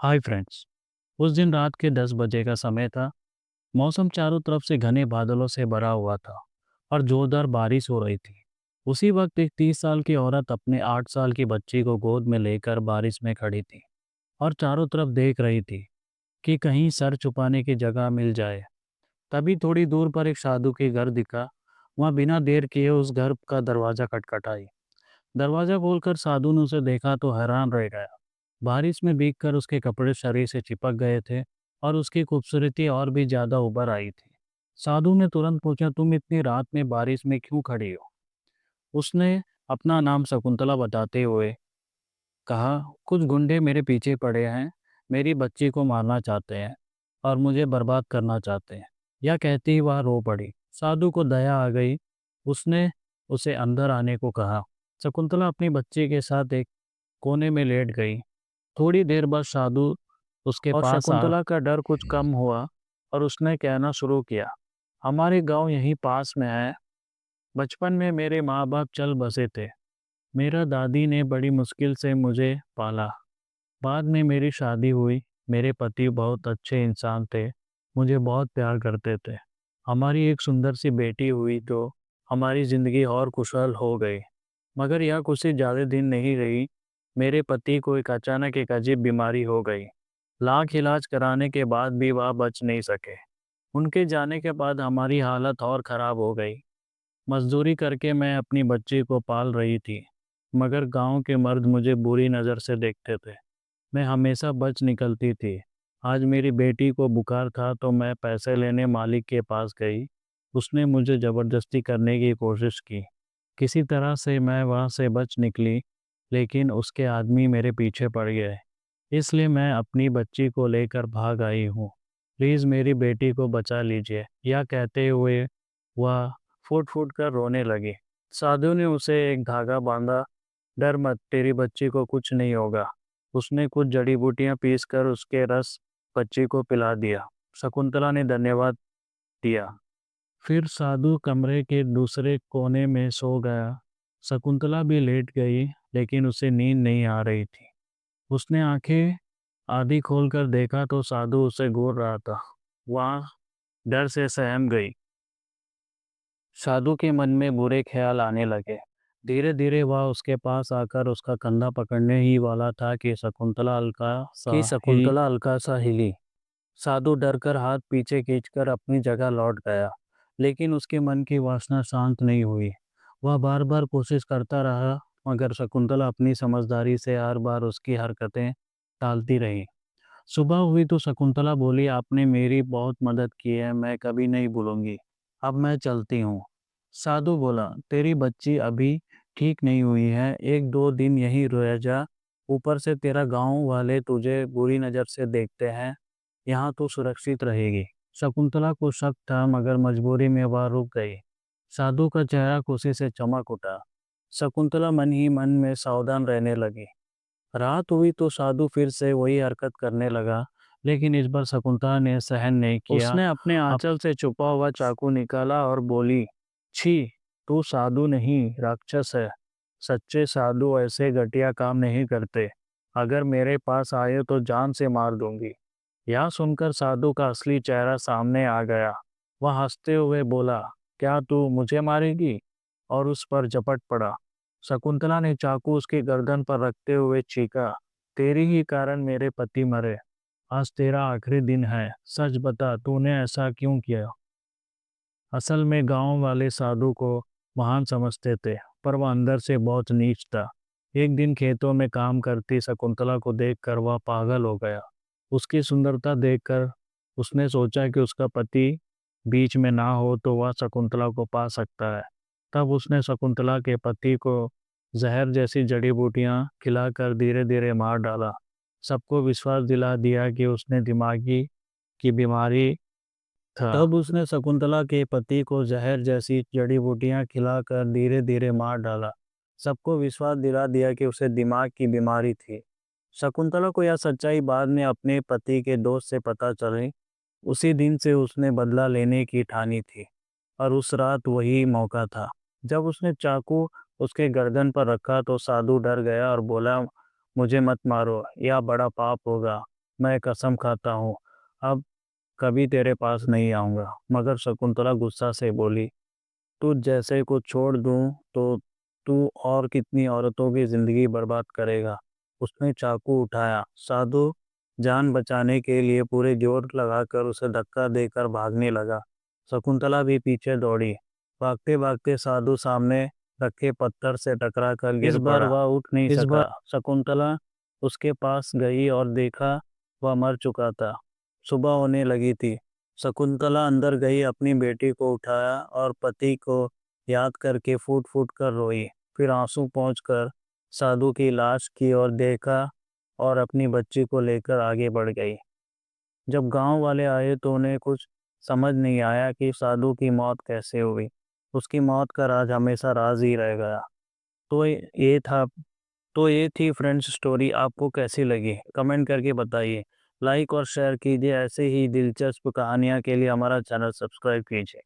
Hi friends. उस दिन रात के 10 बजे का समय था। मौसम चारों तरफ से घने बादलों से भरा हुआ था और जोरदार बारिश हो रही थी। उसी वक्त एक 30 साल की औरत अपने 8 साल की बच्ची को गोद में लेकर बारिश में खड़ी थी और चारों तरफ देख रही थी कि कहीं सर छुपाने की जगह मिल जाए। तभी थोड़ी दूर पर एक साधु के घर दिखा। वहां बिना देर किए उस घर का दरवाजा खटखटाई। दरवाजा खोलकर साधु ने उसे देखा तो हैरान रह गया। बारिश में भीगकर उसके कपड़े शरीर से चिपक गए थे और उसकी खूबसूरती और भी ज्यादा उभर आई थी। साधु ने तुरंत पूछा, तुम इतनी रात में बारिश में क्यों खड़ी हो? उसने अपना नाम शकुंतला बताते हुए कहा, कुछ गुंडे मेरे पीछे पड़े हैं, मेरी बच्ची को मारना चाहते हैं और मुझे बर्बाद करना चाहते हैं। यह कहती ही वह रो पड़ी। साधु को दया आ गई। उसने उसे अंदर आने को कहा। शकुंतला अपनी बच्ची के साथ एक कोने में लेट गई। थोड़ी देर बाद साधु उसके और पास शकुंतला का डर कुछ कम हुआ और उसने कहना शुरू किया, हमारे गांव यहीं पास में है। बचपन में मेरे माँ बाप चल बसे थे। मेरा दादी ने बड़ी मुश्किल से मुझे पाला। बाद में मेरी शादी हुई। मेरे पति बहुत अच्छे इंसान थे, मुझे बहुत प्यार करते थे। हमारी एक सुंदर सी बेटी हुई तो हमारी ज़िंदगी और खुशहाल हो गई। मगर यह खुशी ज़्यादा दिन नहीं रही। मेरे पति को एक अचानक एक अजीब बीमारी हो गई। लाख इलाज कराने के बाद भी वह बच नहीं सके। उनके जाने के बाद हमारी हालत और ख़राब हो गई। मजदूरी करके मैं अपनी बच्ची को पाल रही थी, मगर गांव के मर्द मुझे बुरी नज़र से देखते थे। मैं हमेशा बच निकलती थी। आज मेरी बेटी को बुखार था तो मैं पैसे लेने मालिक के पास गई। उसने मुझे ज़बरदस्ती करने की कोशिश की। किसी तरह से मैं वहाँ से बच निकली, लेकिन उसके आदमी मेरे पीछे पड़ गए। इसलिए मैं अपनी बच्ची को लेकर भाग आई हूँ। प्लीज़ मेरी बेटी को बचा लीजिए। यह कहते हुए वह फूट फूट कर रोने लगी। साधु ने उसे एक धागा बांधा। डर मत, तेरी बच्ची को कुछ नहीं होगा। उसने कुछ जड़ी बूटियां पीस कर उसके रस बच्ची को पिला दिया। शकुंतला ने धन्यवाद दिया। फिर साधु कमरे के दूसरे कोने में सो गया। शकुंतला भी लेट गई, लेकिन उसे नींद नहीं आ रही थी। उसने आंखें आधी खोलकर देखा तो साधु उसे घूर रहा था। वह डर से सहम गई। साधु के मन में बुरे ख्याल आने लगे। धीरे धीरे वह उसके पास आकर उसका कंधा पकड़ने ही वाला था कि शकुंतला हल्का सा हिली। साधु डर कर हाथ पीछे खींचकर अपनी जगह लौट गया, लेकिन उसके मन की वासना शांत नहीं हुई। वह बार बार कोशिश करता रहा, मगर शकुंतला अपनी समझदारी से हर बार उसकी हरकतें टालती रही। सुबह हुई तो शकुंतला बोली, आपने मेरी बहुत मदद की है, मैं कभी नहीं भूलूंगी। अब मैं चलती हूँ। साधु बोला, तेरी बच्ची अभी ठीक नहीं हुई है, एक दो दिन यहीं रह जा। ऊपर से तेरा गांव वाले तुझे बुरी नज़र से देखते हैं। यहाँ तो सुरक्षित रहेगी। शकुंतला को शक था, मगर मजबूरी में वह रुक गई। साधु का चेहरा खुशी से चमक उठा। शकुंतला मन ही मन में सावधान रहने लगी। रात हुई तो साधु फिर से वही हरकत करने लगा, लेकिन इस बार शकुंतला ने सहन नहीं किया। उसने अपने आंचल से छुपा हुआ चाकू निकाला और बोली, छी, तू साधु नहीं राक्षस है। सच्चे साधु ऐसे घटिया काम नहीं करते। अगर मेरे पास आए तो जान से मार दूंगी। यह सुनकर साधु का असली चेहरा सामने आ गया। वह हंसते हुए बोला, क्या तू मुझे मारेगी? और उस पर झपट पड़ा। शकुंतला ने चाकू उसकी गर्दन पर रखते हुए चीखा, तेरी ही कारण मेरे पति मरे। आज तेरा आखिरी दिन है, सच बता तूने ऐसा क्यों किया? असल में गांव वाले साधु को महान समझते थे, पर वह अंदर से बहुत नीच था। एक दिन खेतों में काम करती शकुंतला को देखकर वह पागल हो गया। उसकी सुंदरता देखकर उसने सोचा कि उसका पति बीच में ना हो तो वह शकुंतला को पा सकता है। तब उसने शकुंतला के पति को जहर जैसी जड़ी बूटियां खिलाकर धीरे धीरे मार डाला। सबको विश्वास दिला दिया कि उसने दिमागी की बीमारी था। तब उसने शकुंतला के पति को जहर जैसी जड़ी बूटियां खिलाकर धीरे धीरे मार डाला। सबको विश्वास दिला दिया कि उसे दिमाग की बीमारी थी। शकुंतला को यह सच्चाई बाद में अपने पति के दोस्त से पता चली। उसी दिन से उसने बदला लेने की ठानी थी, और उस रात वही मौका था। जब उसने चाकू उसके गर्दन पर रखा तो साधु डर गया और बोला, मुझे मत मारो, यह बड़ा पाप होगा। मैं कसम खाता हूँ, अब कभी तेरे पास नहीं आऊँगा। मगर शकुंतला गुस्सा से बोली, तू जैसे को छोड़ दूँ तो तू और कितनी औरतों की ज़िंदगी बर्बाद करेगा। उसने चाकू उठाया। साधु जान बचाने के लिए पूरे जोर लगाकर उसे धक्का देकर भागने लगा। शकुंतला भी पीछे दौड़ी। भागते-भागते साधु सामने रखे पत्थर से टकराकर गिर पड़ा। इस बार वह उठ नहीं सका। शकुंतला उसके पास गई और देखा वह मर चुका था। सुबह होने लगी थी। शकुंतला अंदर गई, अपनी बेटी को उठाया और पति को याद करके फूट-फूट कर रोई। फिर आंसू पोंछकर साधु की लाश की ओर देखा और अपनी बच्ची को लेकर आगे बढ़ गई। जब गांव वाले आए तो उन्हें कुछ समझ नहीं आया कि साधु की मौत कैसे हुई। उसकी मौत का राज हमेशा राज ही रह गया। तो ये था तो ये थी फ्रेंड्स स्टोरी। आपको कैसी लगी कमेंट करके बताइए। लाइक और शेयर कीजिए। ऐसे ही दिलचस्प कहानियाँ के लिए हमारा चैनल सब्सक्राइब कीजिए।